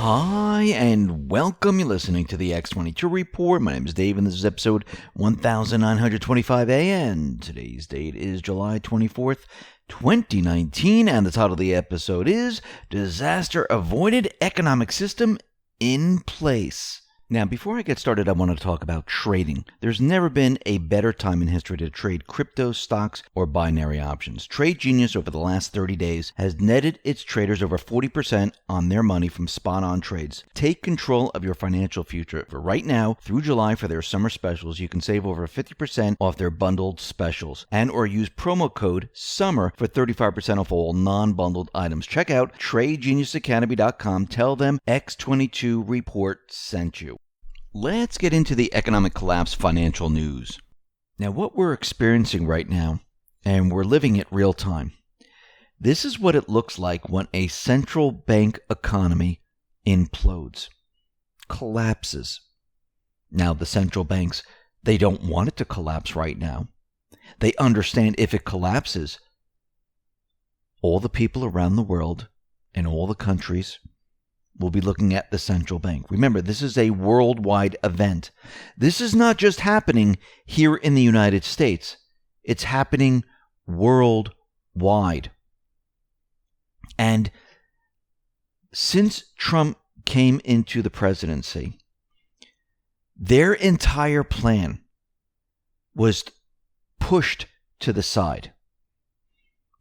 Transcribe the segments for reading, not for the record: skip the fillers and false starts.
Hi, and welcome. You're listening to the X22 Report. My name is Dave, and this is episode 1925A, and today's date is July 24th, 2019, and the title of the episode is Disaster Avoided Economic System in Place. Now, before I get started, I want to talk about trading. There's never been a better time in history to trade crypto, stocks, or binary options. Trade Genius over the last 30 days has netted its traders over 40% on their money from spot-on trades. Take control of your financial future. For right now, through July for their summer specials, you can save over 50% off their bundled specials and or use promo code SUMMER for 35% off all non-bundled items. Check out TradeGeniusAcademy.com. Tell them X22 Report sent you. Let's get into the economic collapse financial news. Now, what we're experiencing right now, and we're living it real time, this is what it looks like when a central bank economy implodes, collapses. Now, the central banks, they don't want it to collapse right now. They understand if it collapses, all the people around the world and all the countries will be looking at the central bank. Remember, this is a worldwide event. This is not just happening here in the United States. It's happening worldwide. And since Trump came into the presidency, their entire plan was pushed to the side.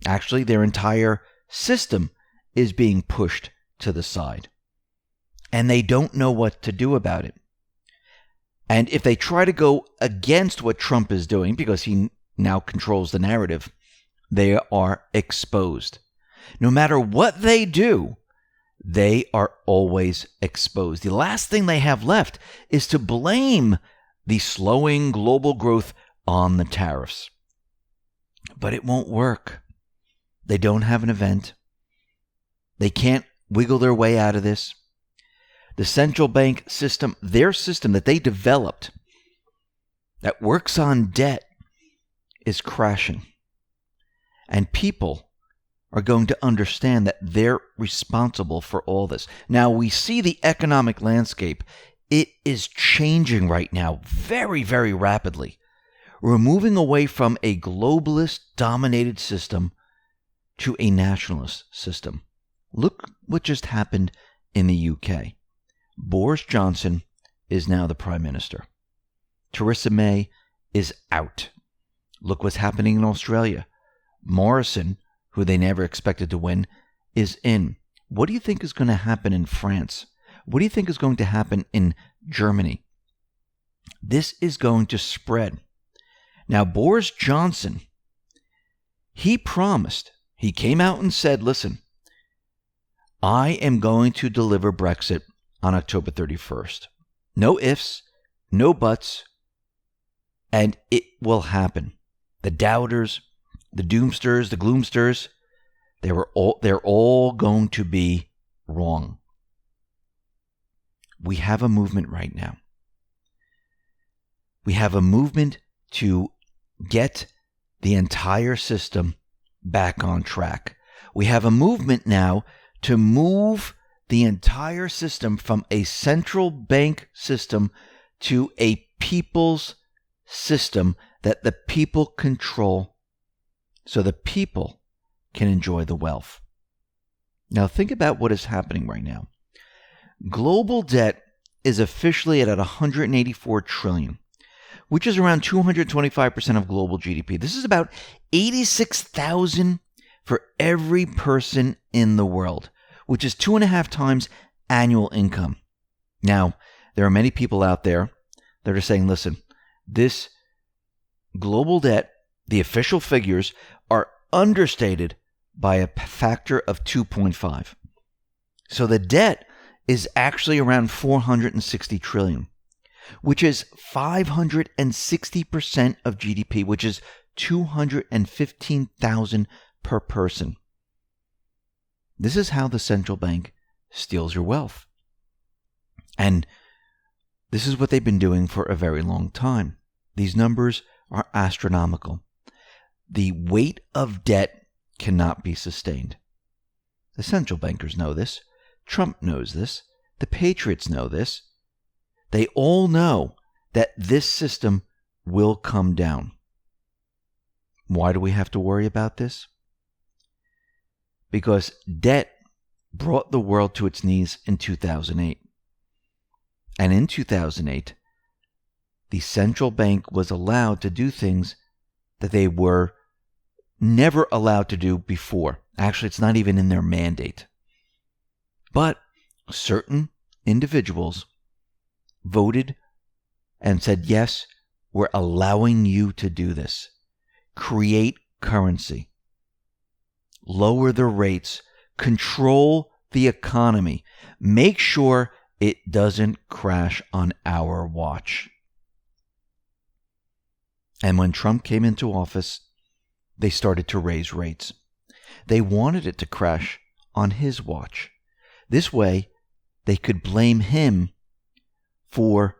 Actually, their entire system is being pushed to the side. And they don't know what to do about it. And if they try to go against what Trump is doing, because he now controls the narrative, they are exposed. No matter what they do, they are always exposed. The last thing they have left is to blame the slowing global growth on the tariffs. But it won't work. They don't have an event. They can't wiggle their way out of this. The central bank system, their system that they developed that works on debt, is crashing. And people are going to understand that they're responsible for all this. Now, we see the economic landscape. It is changing right now very, very rapidly. We're moving away from a globalist-dominated system to a nationalist system. Look what just happened in the UK. Boris Johnson is now the Prime Minister. Theresa May is out. Look what's happening in Australia. Morrison, who they never expected to win, is in. What do you think is going to happen in France? What do you think is going to happen in Germany? This is going to spread. Now, Boris Johnson, he promised, he came out and said, listen, I am going to deliver Brexit on October 31st. No ifs, no buts, and it will happen. The doubters, the doomsters, the gloomsters, they're all going to be wrong. We have a movement right now. We have a movement to get the entire system back on track. We have a movement now to move the entire system from a central bank system to a people's system that the people control so the people can enjoy the wealth. Now think about what is happening right now. Global debt is officially at $184 trillion, which is around 225% of global GDP. This is about $86,000 for every person in the world, which is 2.5 times annual income. Now, there are many people out there that are saying, listen, this global debt, the official figures, are understated by a factor of 2.5. So the debt is actually around $460 trillion, which is 560% of GDP, which is $215,000 per person. This is how the central bank steals your wealth. And this is what they've been doing for a very long time. These numbers are astronomical. The weight of debt cannot be sustained. The central bankers know this. Trump knows this. The patriots know this. They all know that this system will come down. Why do we have to worry about this? Because debt brought the world to its knees in 2008. And in 2008, the central bank was allowed to do things that they were never allowed to do before. Actually, it's not even in their mandate. But certain individuals voted and said, yes, we're allowing you to do this. Create currency. Lower the rates. Control the economy. Make sure it doesn't crash on our watch. And when Trump came into office, they started to raise rates. They wanted it to crash on his watch. This way, they could blame him for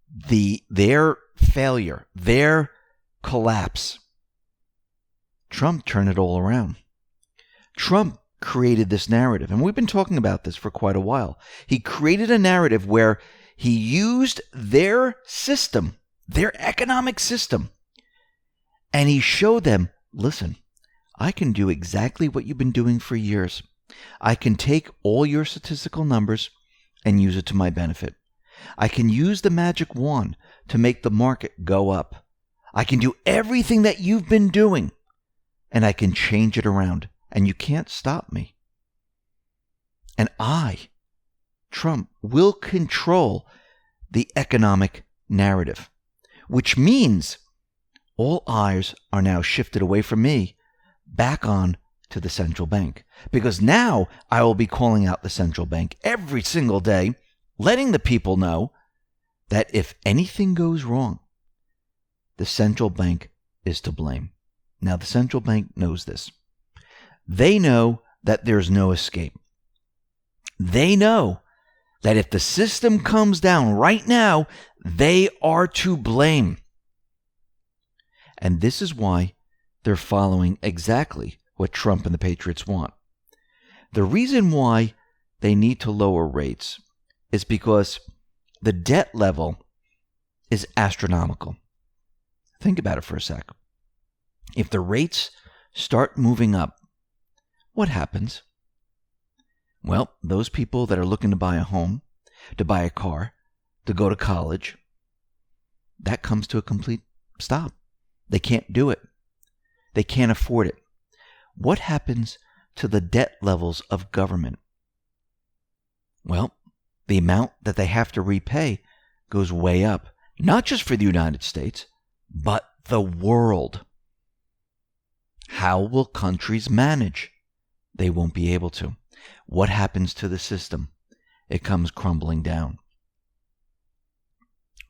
their failure, their collapse. Trump turned it all around. Trump created this narrative, and we've been talking about this for quite a while. He created a narrative where he used their system, their economic system, and he showed them, listen, I can do exactly what you've been doing for years. I can take all your statistical numbers and use it to my benefit. I can use the magic wand to make the market go up. I can do everything that you've been doing, and I can change it around, and you can't stop me. And I, Trump, will control the economic narrative, which means all eyes are now shifted away from me back on to the central bank. Because now I will be calling out the central bank every single day, letting the people know that if anything goes wrong, the central bank is to blame. Now, the central bank knows this. They know that there's no escape. They know that if the system comes down right now, they are to blame. And this is why they're following exactly what Trump and the Patriots want. The reason why they need to lower rates is because the debt level is astronomical. Think about it for a sec. If the rates start moving up, what happens? Well, those people that are looking to buy a home, to buy a car, to go to college, that comes to a complete stop. They can't do it. They can't afford it. What happens to the debt levels of government? Well, the amount that they have to repay goes way up, not just for the United States, but the world. How will countries manage? They won't be able to. What happens to the system? It comes crumbling down.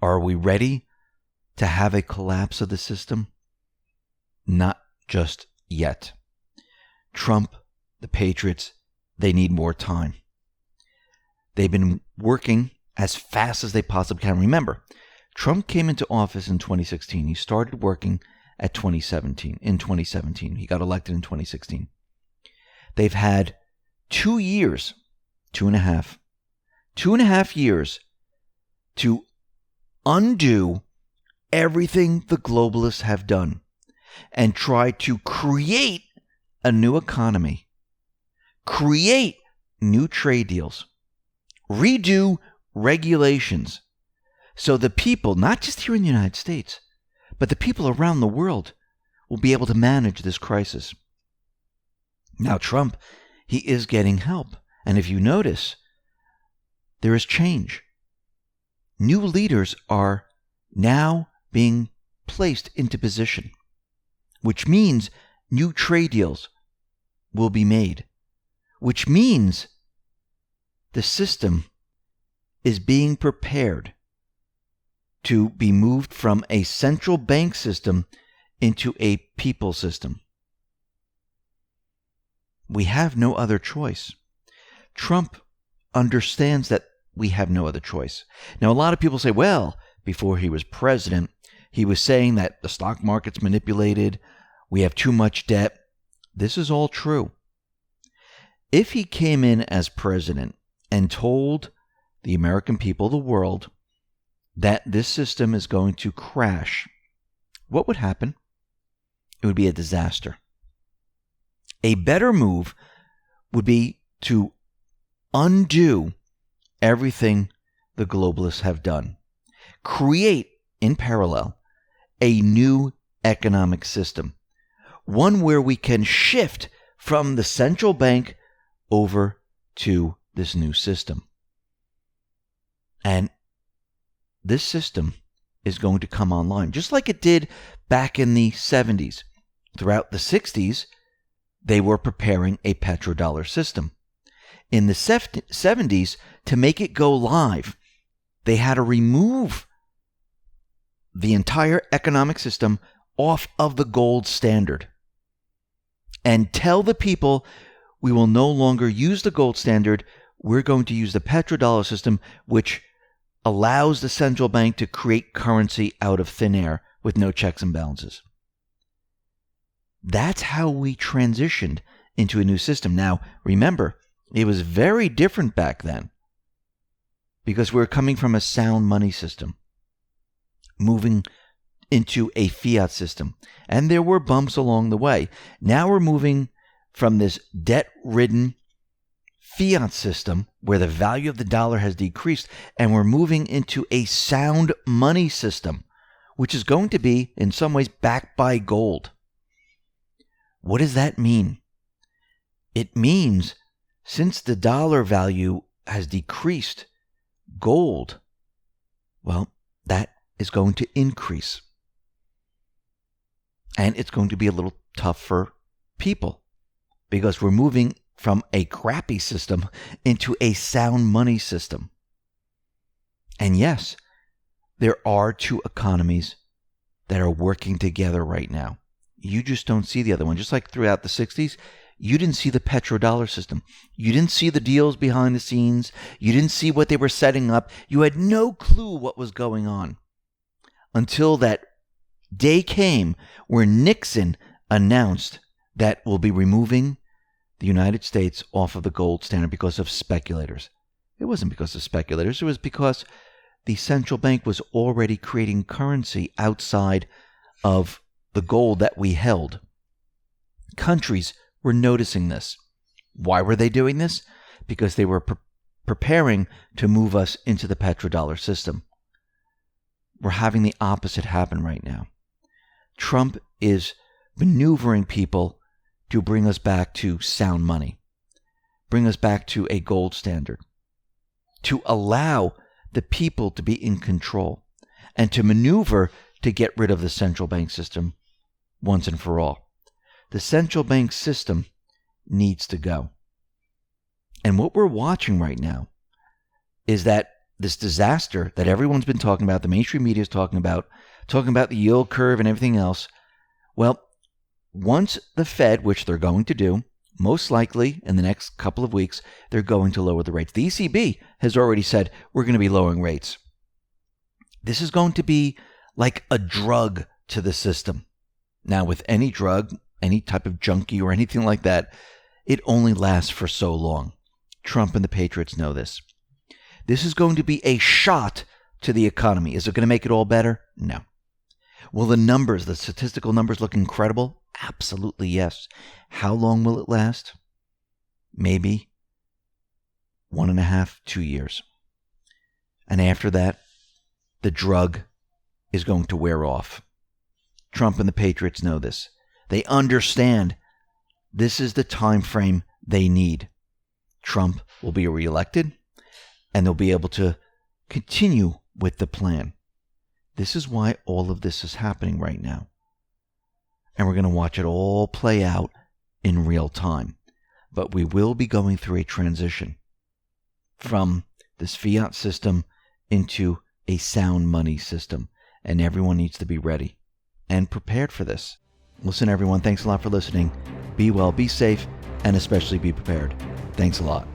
Are we ready to have a collapse of the system? Not just yet. Trump, the Patriots, they need more time. They've been working as fast as they possibly can. Remember, Trump came into office in 2016. He started working in 2017. He got elected in 2016. They've had 2 years, 2.5 years to undo everything the globalists have done and try to create a new economy, create new trade deals, redo regulations so the people, not just here in the United States, but the people around the world will be able to manage this crisis. Now, Trump, he is getting help. And if you notice, there is change. New leaders are now being placed into position, which means new trade deals will be made, which means the system is being prepared to be moved from a central bank system into a people system. We have no other choice. Trump understands that we have no other choice. Now, a lot of people say, well, before he was president, he was saying that the stock market's manipulated, we have too much debt. This is all true. If he came in as president and told the American people, the world, that this system is going to crash, what would happen? It would be a disaster. A better move would be to undo everything the globalists have done. Create, in parallel, a new economic system. One where we can shift from the central bank over to this new system. And this system is going to come online, just like it did back in the 70s. Throughout the 60s, they were preparing a petrodollar system. In the 70s, to make it go live, they had to remove the entire economic system off of the gold standard and tell the people, we will no longer use the gold standard. We're going to use the petrodollar system, which allows the central bank to create currency out of thin air with no checks and balances. That's how we transitioned into a new system. Now, remember, it was very different back then because we were coming from a sound money system, moving into a fiat system. And there were bumps along the way. Now we're moving from this debt-ridden fiat system where the value of the dollar has decreased, and we're moving into a sound money system, which is going to be, in some ways, backed by gold. What does that mean? It means since the dollar value has decreased, gold, well, that is going to increase. And it's going to be a little tough for people because we're moving from a crappy system into a sound money system. And yes, there are two economies that are working together right now. You just don't see the other one. Just like throughout the 60s, you didn't see the petrodollar system. You didn't see the deals behind the scenes. You didn't see what they were setting up. You had no clue what was going on until that day came where Nixon announced that we'll be removing the United States off of the gold standard because of speculators. It wasn't because of speculators. It was because the central bank was already creating currency outside of the gold that we held. Countries were noticing this. Why were they doing this? Because they were preparing to move us into the petrodollar system. We're having the opposite happen right now. Trump is maneuvering people to bring us back to sound money, bring us back to a gold standard, to allow the people to be in control, and to maneuver to get rid of the central bank system once and for all. The central bank system needs to go. And what we're watching right now is that this disaster that everyone's been talking about, the mainstream media is talking about the yield curve and everything else. Well, once the Fed, which they're going to do, most likely in the next couple of weeks, they're going to lower the rates. The ECB has already said we're going to be lowering rates. This is going to be like a drug to the system. Now, with any drug, any type of junkie or anything like that, it only lasts for so long. Trump and the Patriots know this. This is going to be a shot to the economy. Is it going to make it all better? No. Will the numbers, the statistical numbers, look incredible? Absolutely yes. How long will it last? Maybe 1.5, 2 years. And after that, the drug is going to wear off. Trump and the Patriots know this. They understand this is the time frame they need. Trump will be reelected, and they'll be able to continue with the plan. This is why all of this is happening right now. And we're going to watch it all play out in real time. But we will be going through a transition from this fiat system into a sound money system. And everyone needs to be ready and prepared for this. Listen, everyone, thanks a lot for listening. Be well, be safe, and especially be prepared. Thanks a lot.